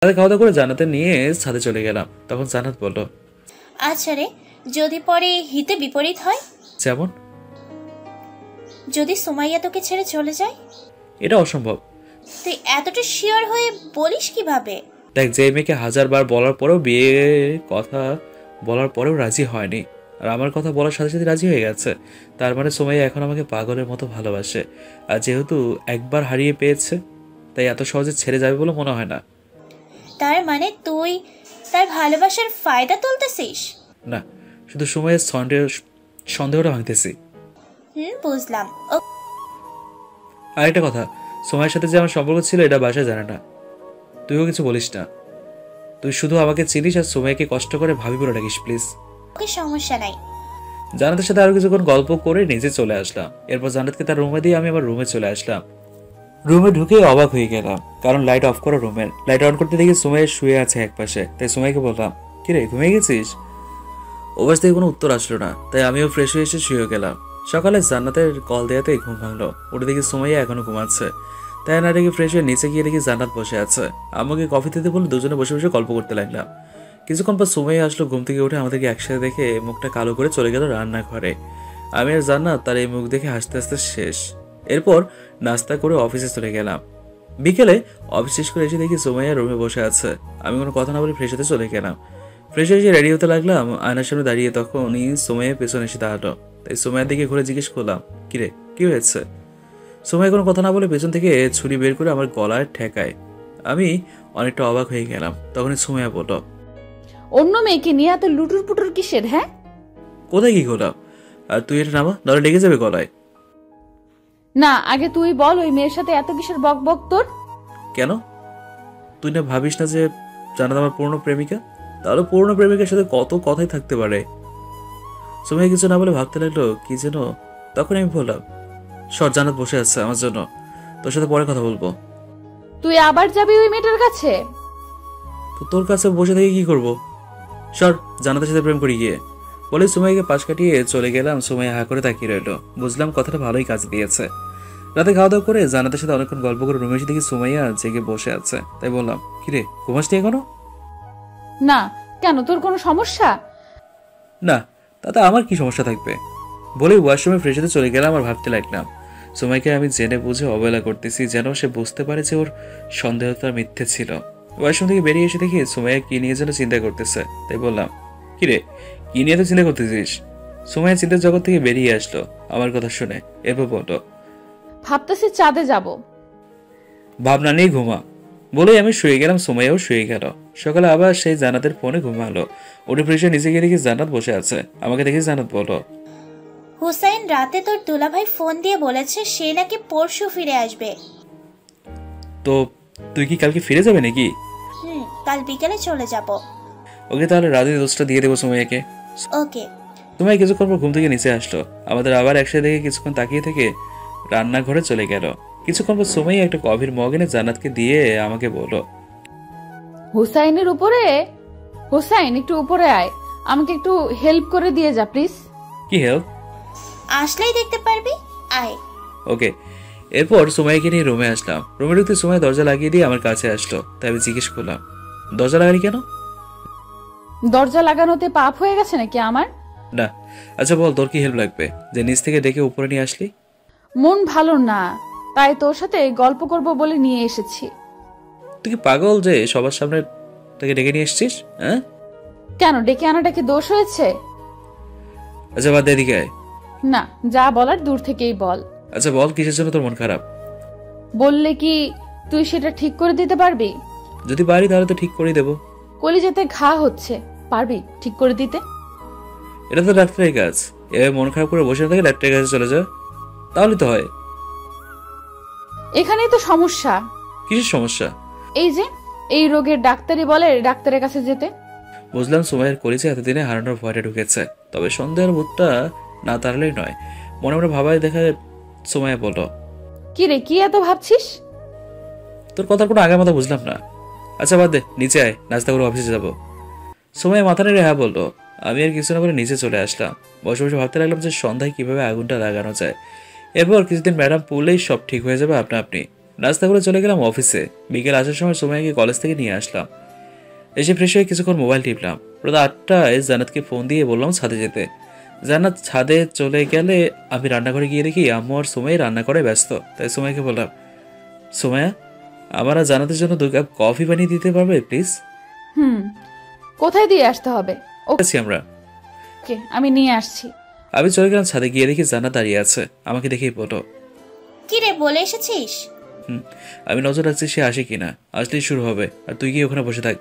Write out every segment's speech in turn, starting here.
রাতে খাওয়া দাওয়া করে জান্নাতের নিয়ে ছাদে চলে গেলাম। তখন জান্নাত বলল, আচ্ছা রে, যদি পরে হিতে বিপরীত হয়? যেমন? যদি সুমাইয়া তোকে ছেড়ে চলে যায়? এটা অসম্ভব। তুই এতটা শিওর হয়ে বলিস কিভাবে? দেখ, যে মেয়েকে 1000 বার বলার পরেও বিয়ে কথা বলার পরেও রাজি হয়নি, আর আমার কথা বলার সাথে সাথে রাজি হয়ে গেছে, তার মানে সুমাইয়া এখন আমাকে পাগলের মতো ভালোবাসে। আর যেহেতু একবার হারিয়ে পেয়েছে, তাই এত সহজে ছেড়ে যাবে বলে মনে হয় না। তার মানে তুই তার ভালোবাসার ফায়দা তুলতেছিস? না, শুধু সুমাইয়ার সন্দেহটা ভাঙতেছি। বুঝলাম। আরেকটা কথা, সুমাইয়ার সাথে যে আমার সম্পর্ক ছিল এটা বাসায় জানে না। তুইও কিছু বলিস না। তুই শুধু আমাকে চিনিস আর সুমাইয়াকে কষ্ট করে ভাবি বলে ডাকিস, প্লিজ। ওকে, সমস্যা নাই। জান্নাতের সাথে আরো কিছুক্ষণ গল্প করে নিচে চলে আসলাম। এরপর জান্নাতকে তার রুমে দিয়ে আমি আমার রুমে চলে আসলাম। রুমে ঢুকে অবাক হয়ে গেলাম, কারণ লাইট অফ করা রুমের। লাইট অন করতে দেখি সুমাইয়া শুয়ে আছে একপাশে। তাই সুমাইয়াকে বললাম, কিরে ঘুমিয়ে গেছিস? ওপাশ থেকে কোনো উত্তর আসলো না, তাই আমিও ফ্রেশ হয়ে এসে শুয়ে গেলাম। সকালে জান্নাতের কল দেওয়াতেই ঘুম ভাঙলো। উঠে দেখি সুমাইয়া এখনো ঘুমাচ্ছে। তাই না দেখে ফ্রেশ হয়ে নিচে গিয়ে দেখি জান্নাত বসে আছে। আমাকে কফি দিতে বলে দুজনে বসে বসে গল্প করতে লাগলাম। কিছুক্ষণ পর সুমাইয়া আসলো। ঘুম থেকে উঠে আমাদেরকে একসাথে দেখে মুখটা কালো করে চলে গেল রান্নাঘরে। আমি আর জান্নাত তার এই মুখ দেখে হাসতে হাসতে শেষ। এরপর নাস্তা করে অফিসে চলে গেলাম। বিকেলে অফিস শেষ করে এসে দেখি সুমাইয়া রুমে বসে আছে। আমি কোনো কথা না বলে ফ্রেশ হতে চলে গেলাম। ফ্রেশ হয়ে এসে রেডি হতে লাগলাম। আয়নার সামনে দাঁড়িয়ে তখনই সুমাইয়া পেছনে এসে দাঁড়ালো। তাই সুমাইয়ার দিকে ঘুরে জিজ্ঞেস করলাম, কিরে কি হয়েছে? সুমাইয়া কোনো কথা না বলে পেছন থেকে ছুরি বের করে আমার গলায় ঠেকায়। আমি অনেকটা অবাক হয়ে গেলাম। তখনই সুমাইয়া বলল, অন্য মেয়েকে নিয়ে এত লুটুর পুটুর কিসের? হ্যাঁ, কোথায় কি করলাম? আর তুই এটা নামা, নাহলে লেগে যাবে গলায়। না, আগে তুই বল, ওই মেয়ের সাথে এত কিসের বক বক তোর? কেন? তুই না ভাবিস না যে জানাত আমার পুরনো প্রেমিকা? তাহলে পুরনো প্রেমিকার সাথে কত কথাই থাকতে পারে। সুমাইয়া কিছু না বলে ভাবতে লাগলো কি যেন। তখন আমি বললাম, সর, জান্নাত বসে আছে আমার জন্য, তোর সাথে পরে কথা বলবো। তুই আবার যাবি ওই মেয়েটার কাছে? তো তোর কাছে বসে থেকে কি করবো? সর, জান্নাতের সাথে প্রেম করি গিয়ে বলে সুমাইয়াকে পাশ কাটিয়ে চলে গেলাম। সুমাইয়া হা করে তাকিয়ে রইলো। বুঝলাম কথাটা ভালোই কাজ দিয়েছে। রাতে খাওয়া দাওয়া করে জান্নাতের সাথে অনেকক্ষণ গল্প করে রুমে এসে দেখি সুমাইয়া জেগে বসে আছে। তাই বললাম, কিরে ঘুমাসনি এখনো? না। কেন, তোর কোনো সমস্যা? না, তাতে আমার কি সমস্যা থাকবে? বলে ওয়াশরুমে ফ্রেশ হতে চলে গেলাম। আর ভাবতে লাগলাম, সুমাইয়াকে আমি জেনে বুঝে অবহেলা করতেছি, যেন সে বুঝতে পারে যে ওর সন্দেহটা মিথ্যে ছিল। ওয়াশরুম থেকে বেরিয়ে এসে দেখি সুমাইয়া কি নিয়ে যেন চিন্তা করতেছে। তাই বললাম, কিরে কি নিয়ে তো চিন্তা করতেছিস? সুমাইয়া চিন্তার জগৎ থেকে বেরিয়ে আসলো আমার কথা শুনে। এরপর বললো, ভাবতেছি চাঁদে যাব। ভাবনা নেই, ঘুমা। বলেই আমি শুয়ে গেলাম। সুমাইয়াও শুয়ে গেল। সকালে আবার সেই জান্নাতের ফোনে ঘুমালো। উঠে ফ্রেশ হয়ে নিচে গিয়ে দেখি জান্নাত বসে আছে। আমাকে দেখে জান্নাত বলল, হুসাইন রাতে তোর দুলাভাই ফোন দিয়ে বলেছে সে নাকি পরশু ফিরে আসবে। তো তুই কি কালকে ফিরে যাবে নাকি? কাল বিকেলে চলে যাব। ওকে, তাহলে রাতে দোষটা দিয়ে দেবো সুমাইয়াকে। ওকে। সুমাইয়া কিছুক্ষণ পর ঘুম থেকে নিচে আসলো। আমাদের আবার একসাথে দেখে কিছুক্ষণ তাকিয়ে থেকে রান্নাঘরে চলে গেল। কিছুক্ষণ পর সুমাইয়া একটা কফির মগ এনে জান্নাতকে দিয়ে আমাকে বলল, হুসাইনের উপরে। হুসাইন, একটু উপরে আয়, আমাকে একটু হেল্প করে দিয়ে যা প্লিজ। কি হেল্প? আসলেই দেখতে পারবি, আয়। ওকে। এরপর সুমাইয়াকে নিয়ে রুমে আসলাম। রুমে ঢুকতে সুমাইয়া দরজা লাগিয়ে দিয়ে আমার কাছে আসলো। তাই আমি জিজ্ঞেস করলাম, দরজা লাগালি কেন? দরজা লাগানোতে পাপ হয়ে গেছে নাকি আমার? না। আচ্ছা বল, তোর কি হেল্প লাগবে যে নিচ থেকে ডেকে উপরে নিয়ে আসলি? মন ভালো না, তাই তোর সাথে গল্প করব বলে নিয়ে এসেছি। তুই কি পাগল যে সবার সামনে তাকে ডেকে নিয়ে এসছিস? হ্যাঁ, কেন, ডেকে আনাটা কি দোষ হয়েছে? আচ্ছা বাদ দে, এদিকে আয়। না, যা বলার দূর থেকেই বল। আচ্ছা বল, কিসের জন্য তোর মন খারাপ? বললে কি তুই সেটা ঠিক করে দিতে পারবি? যদি পারি তাহলে তো ঠিক করে দেবো। কলিজাতে ঘা হচ্ছে, পারবি ঠিক করে দিতে? এটা তো ডাক্তারের কাজ। এভাবে মন খারাপ করে বসে থাকে, ডাক্তারের কাছে চলে যা, তাহলে তো হয়। এখানেই তো সমস্যা। কিসের সমস্যা? এই যে এই রোগের ডাক্তারই বলে ডাক্তারের কাছে যেতে। বুঝলাম সুমাইয়ের কলিজা এতদিনে হারানোর ভয়টা ঢুকেছে। তবে সন্দেহের ভূতটা না তাড়লেই নয়। মনে মনে ভাবায় দেখা সুমাইয়া বলল, কি রে, কি এত ভাবছিস? তোর কথার কোনো আগামাথা বুঝলাম না। আচ্ছা বাদ দে, নিচে আয়, নাস্তা করে অফিসে যাবো। সুমাইয়া মাথা নেড়ে হ্যাঁ বললো। আমি আর কিছু না বলে নিচে চলে আসলাম। বসে বসে ভাবতে লাগলাম যে সন্ধ্যায় কিভাবে আগুনটা লাগানো যায়। এরপর কিছুদিন ম্যাডাম পড়লেই সব ঠিক হয়ে যাবে আপনা আপনি। নাস্তা করে চলে গেলাম অফিসে। বিকেল আসার সময় সুমাইয়াকে কলেজ থেকে নিয়ে আসলাম। এসে ফ্রেশ হয়ে কিছুক্ষণ মোবাইল টিপলাম। রাত 8টায় জান্নাতকে ফোন দিয়ে বললাম ছাদে যেতে। জান্নাত ছাদে চলে গেলে আমি রান্নাঘরে গিয়ে দেখি আম্মু আর সুমাইয়া রান্না করে ব্যস্ত। তাই সুমাইয়াকে বললাম, সুমাইয়া, আমার আর জান্নাতের জন্য 2 কাপ কফি বানিয়ে দিতে পারবে প্লিজ? কোথায় দিয়ে আসতে হবে? আছি আমরা। ওকে, আমি নিয়ে আসছি। আমি চলে গেলাম ছাদে, গিয়ে দেখি জান্নাত দাঁড়িয়ে আছে। আমাকে দেখেই বলো, কি রে, বলে এসেছিস? আমি নজর রাখছি সে আসে কিনা। আসলেই শুরু হবে, আর তুই গিয়ে ওখানে বসে থাক।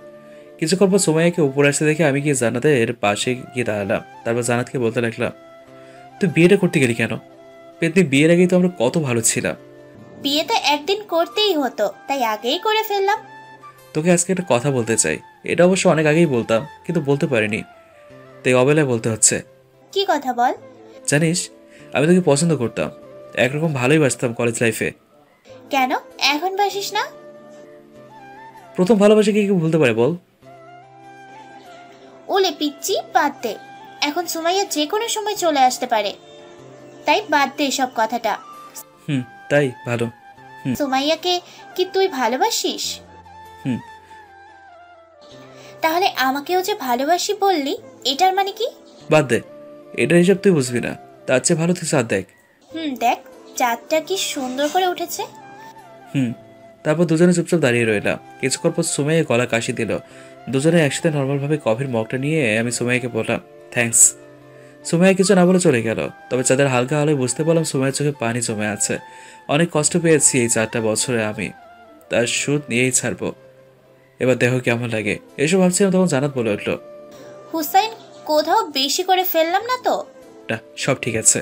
কিছুক্ষণ পর সুমাইয়াকে উপরে আসতে দেখে আমি গিয়ে জান্নাতের পাশে গিয়ে দাঁড়ালাম। তারপর জান্নাতকে বলতে লাগলাম, তুই বিয়েটা করতে গেলি কেন? পেতনি, বিয়ের আগেই তো আমরা কত ভালো ছিলাম। বিয়ে তো একদিন করতেই হতো, তাই আগেই করে ফেললাম। তোকে আজকে একটা কথা বলতে চাই। এটা অবশ্য অনেক আগেই বলতাম, কিন্তু বলতে পারিনি, তাই অবেলায় বলতে হচ্ছে। কি কথা বল। জানিস, আমি তোকে পছন্দ করতাম, একরকম ভালোই বাসতাম কলেজ লাইফে। কেন এখন বাসিস না? প্রথম ভালোবাসা কি কেউ ভুলতে পারে বল? ওলে পিচ্ছি, বাদ দে। এখন সুমাইয়া যে কোনো সময় চলে আসতে পারে, তাই বাদ দে সব কথাটা। তাই ভালো। সুমাইয়াকে কি তুই ভালোবাসিস? হুম। তাহলে আমাকেও যে ভালোবাসি বললি, এটার মানে কি? বাদ দে, এটার হিসাব তুই বুঝবি না। তার চেয়ে ভালো তুই চাঁদ দেখ। দেখ, চাঁদটা কি সুন্দর করে উঠেছে। তারপর দুজনে চুপচাপ দাঁড়িয়ে রইলাম। কিছুক্ষণ পর সুমাইয়া গলা কাশি দিল। দুজনে একসাথে নর্মালভাবে কফির মগটা নিয়ে আমি সুমাইয়াকে বললাম, থ্যাঙ্কস। সুমাইয়া কিছু না বলে চলে গেল। তবে চাঁদের হালকা আলোয় বুঝতে পারলাম সুমাইয়ার চোখে পানি জমে আছে। অনেক কষ্ট পেয়েছি এই 4টা বছরে আমি। তার সুদ নিয়েই ছাড়বো। এবার দেখো কেমন লাগে। এসব ভাবছিলাম তখন জান্নাত বলে উঠলো, হুসাইন, কোথাও বেশি করে ফেললাম না তো? না, সব ঠিক আছে।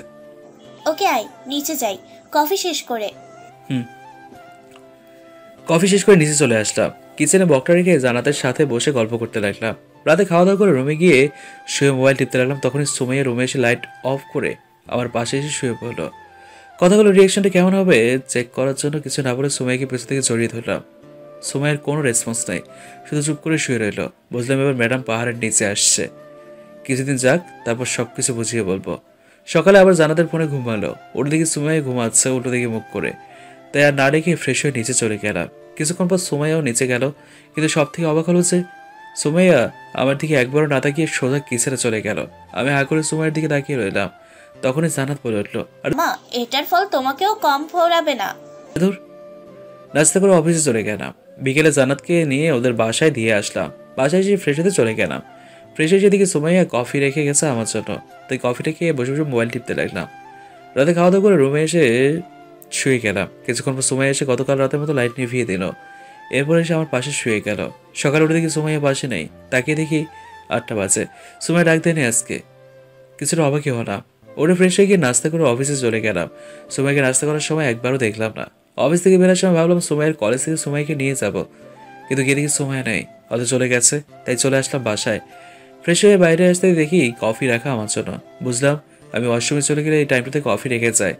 ওকে, আয় নিচে যাই কফি শেষ করে। কফি শেষ করে নিচে চলে আসলাম। কিচেনে বকটা রেখে জান্নাতের সাথে বসে গল্প করতে লাগলাম। রাতে খাওয়া দাওয়া করে রুমে গিয়ে শুয়ে মোবাইল টিপতে লাগলাম। তখনই সুমাইয়া রুমে এসে লাইট অফ করে আমার পাশে এসে শুয়ে পড়লো। কথাগুলো রিয়াকশনটা কেমন হবে চেক করার জন্য কিছু না বলে সুমাইয়াকে পেছন থেকে জড়িয়ে ধরলাম। সুমাইয়ের কোনো রেসপন্স নাই, শুধু চুপ করে শুয়ে রইল। বুঝলাম এবার ম্যাডাম পাহাড়ের নিচে আসছে। কিছুদিন যাক, তারপর সব কিছু বুঝিয়ে বলবো। সকালে আবার জান্নাতের ফোনে ঘুমালো। ওর দিকে সুমাইয়া ঘুমাচ্ছে উল্টো দিকে মুখ করে। তাই আর না রেখে ফ্রেশ হয়ে নিচে চলে গেলাম। কিছুক্ষণ পর সুমাইয়াও নিচে গেল। কিন্তু সব থেকে অবাক হলো যে সুমাইয়া আমার দিকে একবারও না তাকিয়ে সোজা কিচেনে চলে গেল। আমি হা করে সুমাইয়ের দিকে তাকিয়ে রইলাম। তখনই জান্নাত বলে উঠলো, আর মা, এটার ফল তোমাকেও কম ফোরাবে না। ধুর। নাস্তা করে অফিসে চলে গেলাম। বিকেলে জান্নাতকে নিয়ে ওদের বাসায় দিয়ে আসলাম। বাসায় এসে ফ্রেশ হতে চলে গেলাম। ফ্রেশ এসে দিকে সুমাইয়া কফি রেখে গেছে আমার জন্য। তাই কফিটা খেয়ে বসে বসে মোবাইল টিপতে লাগলাম। রাতে খাওয়া দাওয়া করে রুমে এসে শুয়ে গেলাম। কিছুক্ষণ পর সুমাইয়া এসে গতকাল রাতের মতো লাইট নিভিয়ে দিল। এরপর এসে আমার পাশে শুয়ে গেল। সকালে উঠে দেখি সুমাইয়া পাশে নেই। তাকিয়ে দেখি 8টা বাজে। সুমাইয়া ডাক দেয়নি আজকে। কিছুটা অবাকই হলাম। ওটা ফ্রেশ হয়ে গিয়ে নাস্তা করে অফিসে চলে গেলাম। সুমাইকে নাস্তা করার সময় একবারও দেখলাম না। অফিস থেকে বেরোর সময় ভাবলাম সুমাইয়ের কলেজ থেকে সুমাইকে নিয়ে যাব, কিন্তু গিয়ে দেখি সুমাইয়া নেই, হয়তো চলে গেছে। তাই চলে আসলাম বাসায়। ফ্রেশ হয়ে বাইরে আসতে দেখি কফি রাখা আমার জন্য। বুঝলাম আমি ওয়াশরুমে চলে গেলে এই টাইমটাতে কফি রেখে যায়।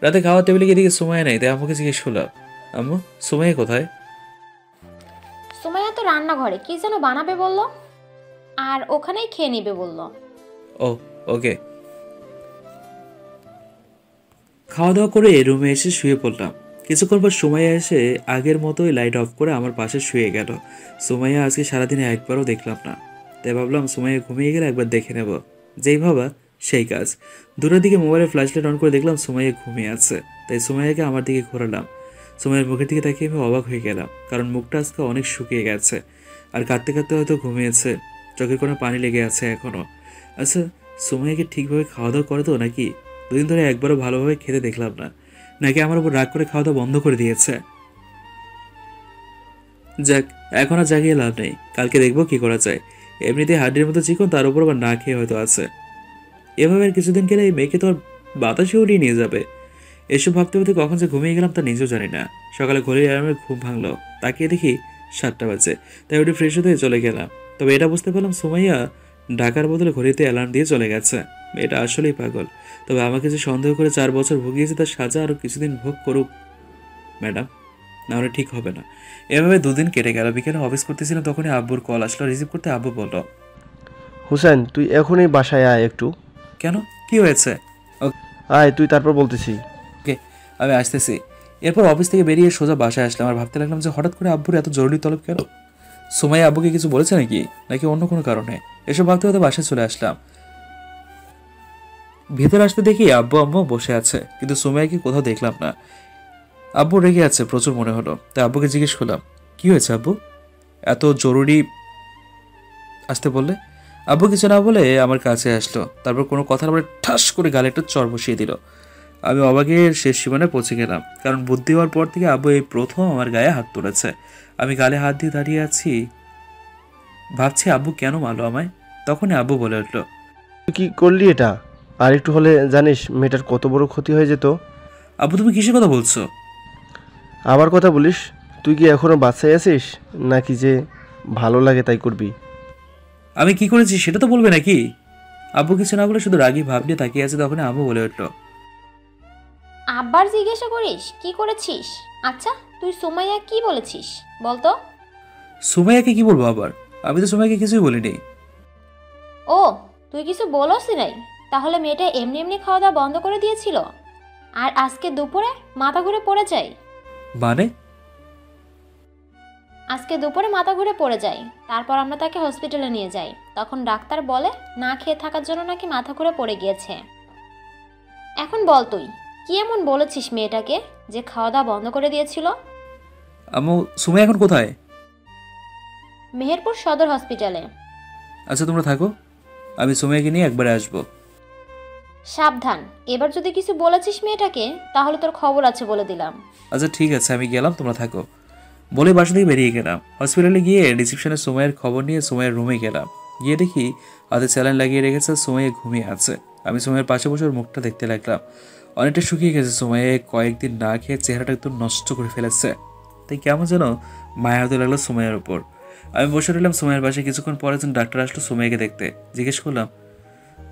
রাতে খাওয়ার টেবিলে গিয়ে দেখি সুমাইয়া নেই। তাই আমাকে জিজ্ঞেস করলাম, আম্মু সুমাইয়া কোথায়? সুমাইয়া তো রান্নাঘরে কি যেন বানাবে বললো, আর ওখানেই খেয়ে নিবে বললো। ও, ওকে। খাওয়া দাওয়া করে রুমে এসে শুয়ে পড়লাম। কিছুক্ষণ পর সুমাইয়া এসে আগের মতোই লাইট অফ করে আমার পাশে শুয়ে গেল। সুমাইয়া আজকে সারাদিনে একবারও দেখলাম না। তাই ভাবলাম সুমাইয়া ঘুমিয়ে গেলে একবার দেখে নেব। যেই ভাবা সেই কাজ। দূরের দিকে মোবাইলের ফ্ল্যাশ লাইট অন করে দেখলাম সুমাইয়া ঘুমিয়ে আছে। তাই সুমাইয়াকে আমার দিকে ঘোরালাম। সুমাইয়ের মুখের দিকে তাকিয়ে আমি অবাক হয়ে গেলাম, কারণ মুখটা আজকে অনেক শুকিয়ে গেছে। আর কাঁদতে কাঁদতে হয়তো ঘুমিয়েছে। চোখের কোনো পানি লেগে আছে এখনো। আচ্ছা, সুমাইয়াকে ঠিকভাবে খাওয়া দাওয়া করে তো নাকি? দুদিন ধরে একবারও ভালোভাবে খেতে দেখলাম না। নাকি আমার উপর রাগ করে খাওয়া দাওয়া বন্ধ করে দিয়েছে? যাক, এখন আর জাগিয়ে লাভ নেই। কালকে দেখবো কি করা যায়। এমনিতে হাড্ডির মতো চিকন, তার উপর আবার না খেয়ে হয়তো আছে। এভাবে আর কিছুদিন গেলে এই মেয়েকে তো আর বাতাসে উড়িয়ে নিয়ে যাবে। এসব ভাবতে ভাবতে কখন যে ঘুমিয়ে গেলাম তা নিজেও জানি না। সকালে ঘড়ির অ্যালার্মে ঘুম ভাঙলো। তাকিয়ে দেখি 7টা বাজে। তাই ওটি ফ্রেশ হতে চলে গেলাম। তবে এটা বুঝতে পারলাম সুমাইয়া ঢাকার বদলে ঘড়িতে অ্যালার্ম দিয়ে চলে গেছে। এটা আসলেই পাগল। তবে আমাকে যে সন্দেহ করে 4 বছর ভুগিয়েছে তার সাজা আরও কিছুদিন ভোগ করুক ম্যাডাম, না হলে ঠিক হবে না। এভাবে 2 দিন কেটে গেল। বিকেলে অফিস করতেছিলাম, তখনই আব্বুর কল আসলো। রিসিভ করতে আব্বু বলল, হুসেন তুই এখনই বাসায় আয় একটু। কেন, কি হয়েছে? আয় তুই, তারপর বলতেছি। ওকে, আমি আসতেছি। এরপর অফিস থেকে বেরিয়ে সোজা বাসায় আসলাম আর ভাবতে লাগলাম যে হঠাৎ করে আব্বুর এত জরুরি তলব কেন? সুমাইয়া আব্বুকে কিছু বলেছে নাকি অন্য কোনো কারণে? এসব ভাবতে ভাবতে বাসায় চলে আসলাম। ভেতরে আসতে দেখি আব্বু আম্মু বসে আছে, কিন্তু সুমাইয়াকে কোথাও দেখলাম না। আব্বু রেগে আছে প্রচুর মনে হলো, তাই আব্বুকে জিজ্ঞেস করলাম, কি হয়েছে আব্বু, এত জরুরি আসতে বললে? আব্বু কিছু না বলে আমার কাছে আসলো, তারপর কোনো কথা বলে ঠাস করে গালে একটা চর বসিয়ে দিল। আমি অবাকের শেষ সীমানায় পৌঁছে গেলাম, কারণ বুদ্ধি হওয়ার পর থেকে আব্বু এই প্রথম আমার গায়ে হাত তুলেছে। আমি গালে হাত দিয়ে দাঁড়িয়ে আছি, ভাবছি আব্বু কেন মারলো আমায়। তখনই আব্বু বলে উঠলো, তুই কি করলি এটা? আর একটু হলে জানিস মেয়েটার কত বড় ক্ষতি হয়ে যেত। আব্বু তুমি কিসের কথা বলছো? আবার কথা বলিস? তুই কি এখনো বাচ্চায় আছিস, নাকি যে ভালো লাগে তাই করবি? আমি কি করেছি সেটা তো বলবে নাকি? আব্বু কিছু না বলে শুধু রাগি ভাব নিয়ে তাকিয়ে আছে। তখন আব্বু বলে উঠলো, আব্বার জিজ্ঞাসা করিস কি করেছিস? আচ্ছা তুই সুমাইয়া কি বলেছিস বলতো? সুমাইয়াকে কি বলবো আবার? আমি তো সুমাইয়াকে কিছুই বলিনি। ও তুই কিছু বলসই নাই? তাহলে মেয়েটা এমনি এমনি খাওয়া দাওয়া বন্ধ করে দিয়েছিল আর আজকে দুপুরে মাথা ঘুরে পড়ে যায়? মানে? আজকে দুপুরে মাথা ঘুরে পড়ে যায়, তারপর আমরা তাকে হসপিটালে নিয়ে যাই। তখন ডাক্তার বলে না খেয়ে থাকার জন্য নাকি মাথা ঘুরে পড়ে গিয়েছে। এখন বল তুই কি এমন বলেছিস মেয়েটাকে যে খাওয়া দাওয়া বন্ধ করে দিয়েছিল? আম্মু সুমাইয়া এখন কোথায়? মেহেরপুর সদর হসপিটালে। আচ্ছা তোমরা থাকো, আমি সুমাইয়াকে নিয়ে একবারে আসবো। সাবধান, এবার যদি কিছু বলেছিস মেয়েটাকে তাহলে তোর খবর আছে বলে দিলাম। আচ্ছা ঠিক আছে, আমি গেলাম, তোমরা থাকো বলে বাসা থেকে বেরিয়ে গেলাম। হসপিটালে গিয়ে রিসেপশনে সুমাইয়ের খবর নিয়ে সুমাইয়ের রুমে গেলাম। গিয়ে দেখি হাতে স্যালাইন লাগিয়ে রেখেছে, সুমাইয়া ঘুমিয়ে আছে। আমি সুমাইয়ের পাশে বসে ওর মুখটা দেখতে লাগলাম। অনেকটা শুকিয়ে গেছে সুমাইয়া, কয়েকদিন না খেয়ে চেহারাটা একদম নষ্ট করে ফেলেছে। তাই কেমন যেন মায়া হতে লাগলো সুমাইয়ার উপর। আমি বসে রইলাম সুমাইয়ের পাশে। কিছুক্ষণ পরে একজন ডাক্তার আসলো সুমাইয়াকে দেখতে। জিজ্ঞেস করলাম,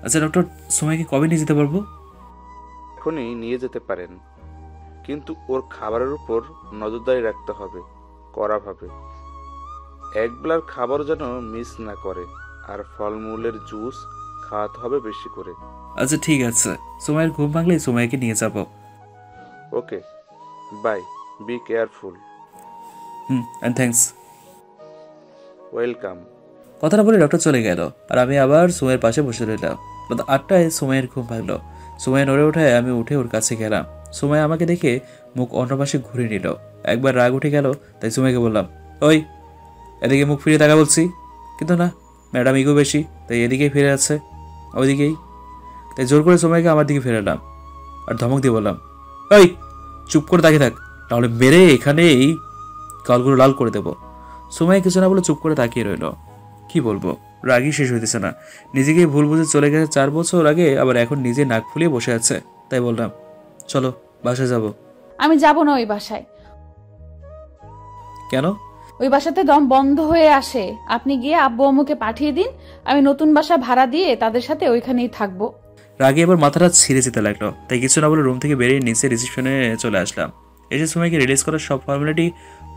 আচ্ছা ডক্টর, সুমাইয়াকে কবে নিয়ে যেতে পারবো? এখনই নিয়ে যেতে পারেন, কিন্তু ওর খাবারের উপর নজরদারি রাখতে হবে কড়াভাবে। একবেলার খাবার যেন মিস না করে, আর ফলমূলের জুস খাওয়াতে হবে বেশি করে। আচ্ছা ঠিক আছে, সুমাইয়ের ঘুম ভাঙলেই সুমাইয়াকে নিয়ে যাব। Okay bye, be careful. And thanks. Welcome. কথাটা বলে ডক্টর চলে গেল আর আমি আবার সুমাইয়ের পাশে বসে রইলাম। রাত 8টায় সুমাইয়ের ঘুম ভাঙলো। সুমাইয়া নড়ে ওঠায় আমি উঠে ওর কাছে গেলাম। সুমাইয়া আমাকে দেখে মুখ অন্য পাশে ঘুরে নিল। একবার রাগ উঠে গেল, তাই সুমাইয়াকে বললাম, ওই এদিকে মুখ ফিরিয়ে তাকা বলছি। কিন্তু না, ম্যাডাম ইগো বেশি, তাই এদিকেই ফিরে আছে, ওইদিকেই। তাই জোর করে সুমাইয়াকে আমার দিকে ফেরালাম আর ধমক দিয়ে বললাম, ওই চুপ করে তাকিয়ে থাক, তাহলে মেরে এখানেই গালগুলো লাল করে দেবো। সুমাইয়া কিছু না বলে চুপ করে তাকিয়ে রইল। কি বলবো, রাগই শেষ হইতেছে না। নিজেকেই ভুল বুঝে চলে গেছে 4 বছর আগে, আবার এখন নিজে নাক ফুলিয়ে বসে আছে। তাই বললাম, চলো বাসায় যাব। আমি যাব না ওই বাসায়। কেন? ওই বাসাতে দম বন্ধ হয়ে আসে। আপনি গিয়ে আব্বু আম্মুকে পাঠিয়ে দিন, আমি নতুন বাসা ভাড়া দিয়ে তাদের সাথে ওইখানেই থাকবো। রাগে এবার মাথাটা ছিঁড়ে যেতে লাগলো, তাই কিছু না বলে রুম থেকে বেরিয়ে নিচে রিসেপশনে চলে আসলাম। এসে সুমাইকে রিলিজ করার সব ফর্মালিটি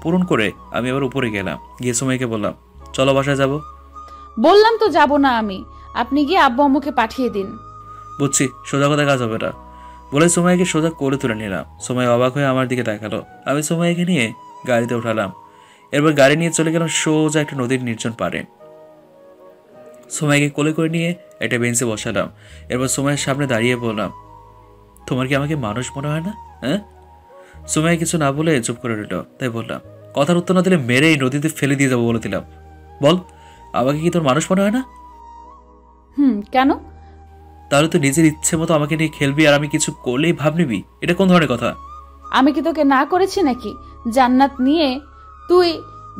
পূরণ করে আমি আবার উপরে গেলাম। গিয়ে সুমাইকে বললাম, চলো বাসায় যাব। বললাম তো যাব না আমি, আপনি গিয়ে আব্বু আম্মুকে পাঠিয়ে দিন। বুঝছি, সোজা কথা কাজ হবে না বলে সুমাইকে সোজা কোলে তুলে নিলাম। সুমাই অবাক হয়ে আমার দিকে তাকালো। আমি সুমাইকে নিয়ে গাড়িতে উঠালাম। এরপর গাড়ি নিয়ে চলে গেলাম সোজা একটা নদীর নির্জন পাড়ে। সুমাইকে কোলে করে নিয়ে একটা বেঞ্চে বসালাম। এরপর সুমাইয়ের সামনে দাঁড়িয়ে বললাম, তোমার কি আমাকে মানুষ মনে হয় না? হ্যাঁ? সুমাই কিছু না বলে চুপ করে রইল। তাই বললাম, কথার উত্তর না দিলে মেরে এই নদীতে ফেলে দিয়ে যাবো বলে দিলাম। বল, আমাকে কি তোর মানুষ মনে হয় না? কেন? তাহলে তুই নিজের ইচ্ছে মতো আমাকে নিয়ে খেলবি আর আমি কিছু করলেই ভাব নিবি? এটা কোন ধরনের কথা? আমি কি তোকে না করেছি নাকি? জান্নাত নিয়ে তুই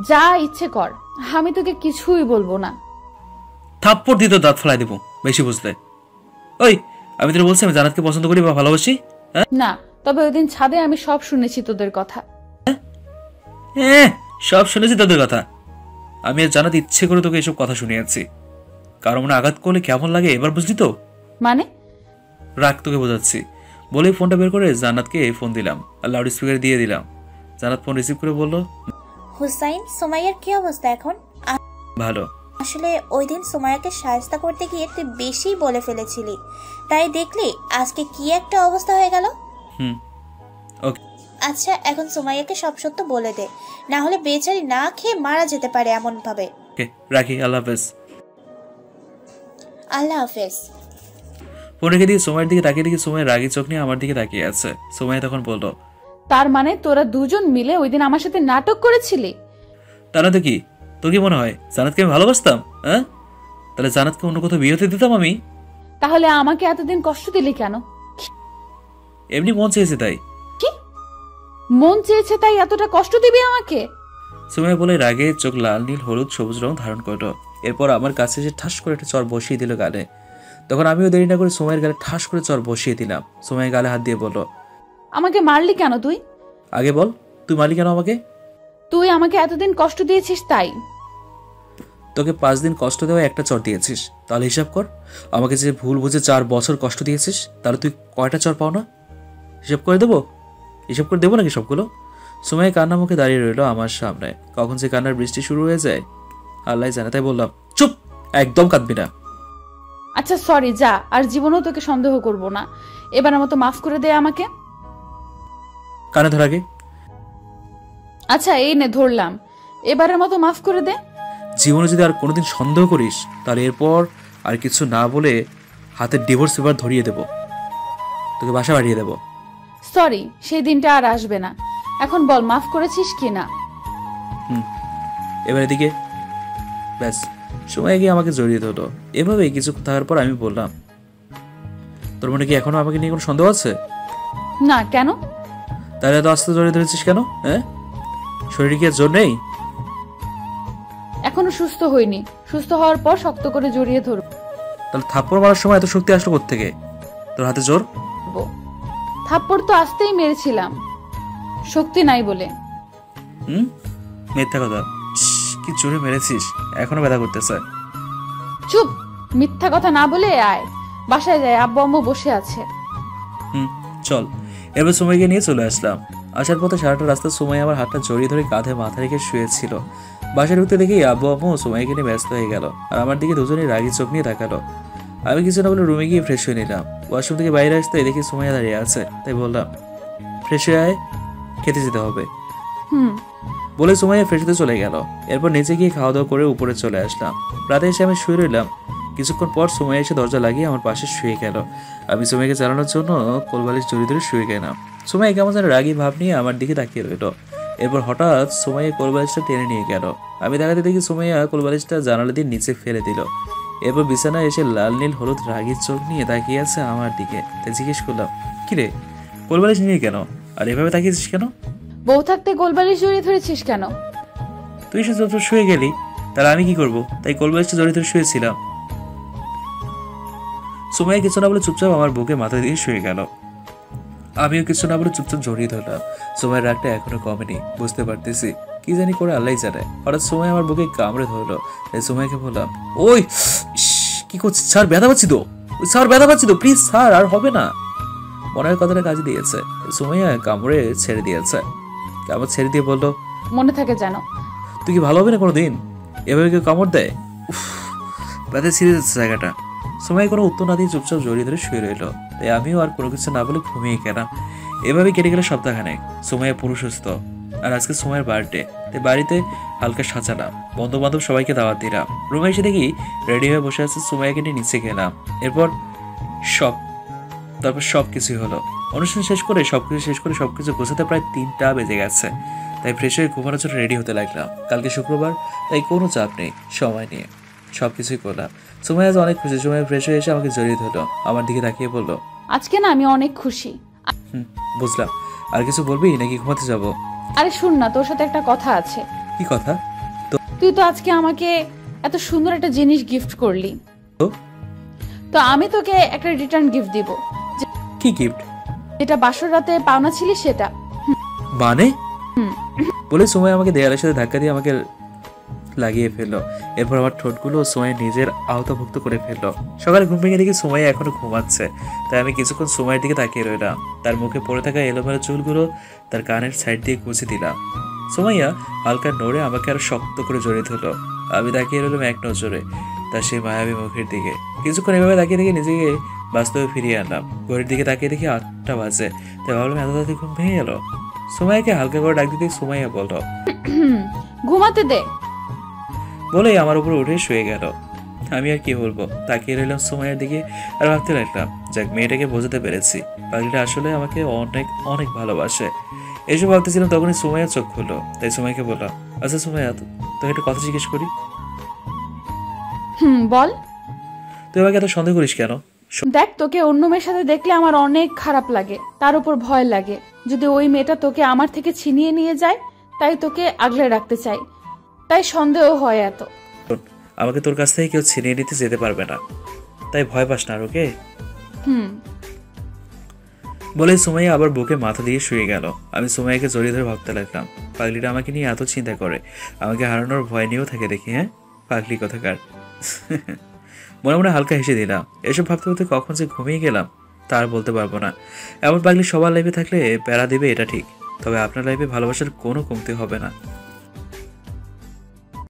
যা ইচ্ছে কর, আমি তোকে কিছুই বলবো না। থাপ্পড় দিতে দাঁত ফেলাই দেবো বেশি বুঝলে। ওই আমি তোর বলছি আমি জান্নাতকে পছন্দ করি বা ভালোবাসি? না, তবে ওই দিন ছাদে আমি সব শুনেছি তোদের কথা। হ্যাঁ, সব শুনেছি তোদের কথা। আমি আর জান্নাত ইচ্ছে করে তোকে এসব কথা শুনিয়েছি। কারো মনে আঘাত করলে কেমন লাগে এবার বুঝলি তো? মানে? রাগ তোকে বোঝাচ্ছি। বলেই ফোনটা বের করে জান্নাতকে ফোন দিলাম আর লাউড স্পিকারে দিয়ে দিলাম। জান্নাত ফোন রিসিভ করে বলল, হুসাইন, সুমাইয়ার কি অবস্থা এখন? ভালো। আসলে ওই দিন সুমাইয়াকে শায়েস্তা করতে গিয়ে তুই বেশি বলে ফেলেছিলি, তাই দেখলি আজকে কি একটা অবস্থা হয়ে গেল। ওকে। আচ্ছা এখন সুমাইয়াকে সব সত্য বলে দে, না হলে বেচারি না খেয়ে মারা যেতে পারে এমন ভাবে। ওকে, রাখি, আল্লাহ হাফেজ। আল্লাহ হাফেজ। ফোন রেখে দিয়ে সময়ের দিকে তাকিয়ে দেখি সময় রাগি চোখ নিয়ে আমার দিকে তাকিয়ে আছে। সময় তখন বলল, তার মানে তোরা দুজন মিলে ওই দিন আমার সাথে নাটক করেছিলি? তা না তো কি? তোর কি মনে হয় জান্নাতকে আমি ভালোবাসতাম? হ্যাঁ, তাহলে জান্নাতকে অন্য কোথাও বিয়ে হতে দিতাম আমি? তাহলে আমাকে এতদিন কষ্ট দিলি কেন? এমনি মন চেয়েছে তাই। কি মন চেয়েছে তাই এতটা কষ্ট দিবি আমাকে? সময় বলে রাগে চোখ লাল নীল হলুদ সবুজ রং ধারণ করলো। এরপর আমার কাছে এসে ঠাস করে একটা চর বসিয়ে দিল গালে। তখন আমিও দেরি না করে সময়ের গালে ঠাস করে চর বসিয়ে দিলাম। সময়ের গালে হাত দিয়ে বলল, আমাকে মারলি কেন তুই? আগে বল, তুই মারলি কেন আমাকে? তুই আমাকে এতদিন কষ্ট দিয়েছিস তাই। তোকে 5 দিন কষ্ট দেওয়া একটা চর দিয়েছিস, তাহলে হিসাব কর। আমাকে যে ভুল বুঝে 4 বছর কষ্ট দিয়েছিস, তাহলে তুই কয়টা চর পাও না? হিসাব করে দেবো? হিসাব করে দেবো নাকি সবগুলো? সময় কান্না মুখে দাঁড়িয়ে রইল আমার সামনে। কখন যে কান্নার বৃষ্টি শুরু হয়ে যায় আল্লাহ জানে। তাই বললাম, চুপ, একদম কাঁদবি না। আচ্ছা সরি, যা, আর জীবনেও তোকে সন্দেহ করব না। এবারের মতো মাফ করে দে আমাকে। কানে ধর আগে। আচ্ছা এই নে ধরলাম, এবারের মতো মাফ করে দে। জীবনে যদি আর কোনোদিন সন্দেহ করিস তাহলে এরপর আর কিছু না বলে হাতের ডিভোর্স পেপার ধরিয়ে দেব, তোকে বাসা বাড়িয়ে দেব। সরি, সেই দিনটা আর আসবে না। এখন বল মাফ করেছিস কি না? এবার এদিকে। ব্যাস, সময় গিয়ে আমাকে জড়িয়ে ধরলো। এভাবেই কিছু থাকার পর আমি বললাম, তোর মনে কি এখনো আমাকে নিয়ে কোনো সন্দেহ আছে? না, কেন? তাহলে এত আস্তে জড়িয়ে ধরেছিস কেন? হ্যাঁ, শরীরে কি আর জোর নেই? এখনো সুস্থ হইনি, সুস্থ হওয়ার পর শক্ত করে জড়িয়ে ধরবো। তাহলে থাপ্পড় মারার সময় এত শক্তি আসলো কোত্থেকে? তোর হাতে জোর? থাপ্পড় তো আসতেই মেরেছিলাম, শক্তি নাই বলে। মিথ্যা কথা। কি জোরে মেরেছিস, এখনো ব্যথা করতেছে। চুপ, মিথ্যা কথা না বলে আয়, বাসায় যায়, আব্বু আম্মু বসে আছে। চল। এবার সময়কে নিয়ে চলে আসলাম। আসার পথে সারাটা রাস্তা সময় আমার হাতটা জড়িয়ে ধরে কাঁধে মাথা রেখে শুয়েছিল। বাসায় ঢুকতে দেখি আব্বু আম্মু সময়কে নিয়ে ব্যস্ত হয়ে গেল, আর আমার দিকে দুজনেই রাগি চোখ নিয়ে তাকালো। আমি কিছু না বলে রুমে গিয়ে ফ্রেশ হয়ে নিলাম। ওয়াশরুম থেকে বাইরে আসতে দেখি সময় দাঁড়িয়ে আছে, তাই বললাম, ফ্রেশ হয়ে আয়, খেতে যেতে হবে। বলে সময় ফ্রেশ হতে চলে গেল। এরপর নিচে গিয়ে খাওয়া দাওয়া করে উপরে চলে আসলাম। রাতে এসে আমি শুয়ে রইলাম। কিছুক্ষণ পর সময় এসে দরজা লাগিয়ে আমার পাশে শুয়ে গেল। আমি সময়কে চালানোর জন্য কোলবালিশ জড়িয়ে ধরে শুয়ে গেলাম। সময় কেমন যেন রাগি ভাব নিয়ে আমার দিকে তাকিয়ে রইল। এরপর হঠাৎ সময়ে কোলবালিশটা টেনে নিয়ে গেল। আমি দেখাতে দেখি সোমাইয়া কোলবালিশটা জানালা দিয়ে নিচে ফেলে দিল। এরপর বিছানায় এসে লাল নীল হলুদ রাগির চোখ নিয়ে তাকিয়ে আছে আমার দিকে। তাই জিজ্ঞেস করলাম, কিরে কোলবালিশ নিয়ে কেন, আর এভাবে তাকিয়েছিস কেন? বউ থাকতে গোলবালিশ জড়িয়ে ধরেছিস কেন? তুই সে যত শুয়ে গেলি, তাহলে আমি কি করবো? তাই কোলবালিশটা জড়িয়ে ধরে শুয়েছিলাম। সোমাইয়া কিছু না বলে চুপচাপ আমার বুকে মাথা দিয়ে শুয়ে গেল। আমিও কিছু না বলে চুপচাপ জড়িয়ে ধরলাম। সময়ের রাগটা এখনো কমেনি, বুঝতে পারতেছি কি জানি করে আল্লাহ জানে। হঠাৎ সময় আমার বুকে কামড়ে ধরলো। তাই সময়কে বললাম, ওই কি করছিস স্যার, ব্যথা পাচ্ছি তো, স্যার ব্যথা পাচ্ছি তো, প্লিজ স্যার আর হবে না। মনের কথাটা কাজে দিয়েছে। সোমাইয়া কামড়ে ছেড়ে দিয়েছে। কামড় ছেড়ে দিয়ে বললো, মনে থাকে জানো। তুই কি ভালো হবে না কোনোদিন? এভাবে কেউ কামড় দেয়? ব্যথা ছিঁড়ে যাচ্ছে জায়গাটা। সময় কোনো উত্তর না দিয়ে চুপচাপ জড়িয়ে ধরে শুয়ে রইল। তাই আমিও আর কোনো কিছু না বলে ঘুমিয়ে গেলাম। এভাবে কেটে গেল সপ্তাহখানেক। সময়ের পুরো সুস্থ। আর আজকে সময়ের বার্থডে, তাই বাড়িতে হালকা সাজালাম, বন্ধু বান্ধব সবাইকে দাওয়াত দিলাম। রুমে এসে দেখি রেডি হয়ে বসে আছে সময়কে নিয়ে নিচে গেলাম। তারপর সব কিছুই হলো। অনুষ্ঠান শেষ করে সবকিছু গোছাতে প্রায় 3টা বেজে গেছে। তাই ফ্রেশ হয়ে ঘুমানোর জন্য রেডি হতে লাগলাম। কালকে শুক্রবার, তাই কোনো চাপ নেই, সময় নিয়ে সবকিছুই করলাম। সময় আজ অনেক খুশি। সময় ফ্রেশ হয়ে এসে আমাকে জড়িয়ে ধরলো, আমার দিকে তাকিয়ে বললো, আজকে না আমি অনেক খুশি। বুঝলাম। আর কিছু বলবি নাকি ঘুমাতে যাবো? আরে শুন না, তোর সাথে একটা কথা আছে। কি কথা? তুই তো আজকে আমাকে এত সুন্দর একটা জিনিস গিফট করলি, তো আমি তোকে একটা রিটার্ন গিফট দিব। কি গিফট? যেটা বাসর রাতে পাওনা ছিলি সেটা। মানে? বলে সময় আমাকে দেয়ালের সাথে ধাক্কা দিয়ে আমাকে লাগিয়ে ফেললো। এরপর আমার ঠোঁটগুলো সময় নিজের আওতাভুক্ত করে ফেললো। সকালে ঘুম ভেঙে দেখি সময় এখনো ঘুমাচ্ছে। তাই আমি কিছুক্ষণ সময়ের দিকে তাকিয়ে রইলাম। তার মুখে পড়ে থাকা এলোমেলো চুলগুলো তার কানের সাইড দিয়ে গুছে দিলাম। সোমাইয়া হালকা নড়ে আমাকে আরো শক্ত করে জড়িয়ে ধরলো। আমি তাকিয়ে রইলাম এক নজরে তার সেই মায়াবী মুখের দিকে। কিছুক্ষণ এভাবে তাকিয়ে দেখে নিজেকে বাস্তবে ফিরিয়ে আনলাম। ঘড়ির দিকে তাকিয়ে দেখি 8টা বাজে। তাই ভাবলাম এত তাড়াতাড়ি ঘুম ভেঙে গেল। সুমাইয়াকে হালকা করে ডাক দিতে সুমাইয়া বলল, ঘুমাতে দে। বলেই আমার উপর উঠে শুয়ে গেল। আমি আর কি বলবো, তাকিয়ে রইলাম সুমাইয়ার দিকে আর ভাবতে লাগলাম, যাক মেয়েটাকে বোঝাতে পেরেছি, পাগলিটা আসলে আমাকে অনেক অনেক ভালোবাসে। এসব ভাবতেছিলাম তখনই সুমাইয়া চোখ খুললো। তাই সুমাইয়াকে বললাম, আচ্ছা সুমাইয়া, তোকে একটা কথা জিজ্ঞেস করি। বল। তুই আমাকে এত সন্দেহ করিস কেন? দেখ, তোকে অন্য মেয়ের সাথে দেখলে আমার অনেক খারাপ লাগে, তার উপর ভয় লাগে যদি ওই মেয়েটা তোকে আমার থেকে ছিনিয়ে নিয়ে যায়, তাই তোকে আগলে রাখতে চাই, তাই সন্দেহ হয় এত। আমাকে তোর কাছ থেকে কেউ ছিনিয়ে নিতে যেতে পারবে না, তাই ভয় পাস না আর, ওকে? বলে সুমাইয়া আবার বুকে মাথা দিয়ে শুয়ে গেল। আমি সুমাইয়াকে জড়িয়ে ধরে ভাবতে লাগলাম, পাগলিটা আমাকে নিয়ে এত চিন্তা করে, আমাকে হারানোর ভয় নিয়েও থাকে দেখি। হ্যাঁ, পাগলি কথাকার। মনে মনে হালকা হেসে দিলাম। এসব ভাবতে ভাবতে কখন যে ঘুমিয়ে গেলাম তার বলতে পারবো না। এমন পাগলি সবার লাইফে থাকলে প্যারা দিবে, এটা ঠিক, তবে আপনার লাইফে ভালোবাসার কোনো কমতি হবে না।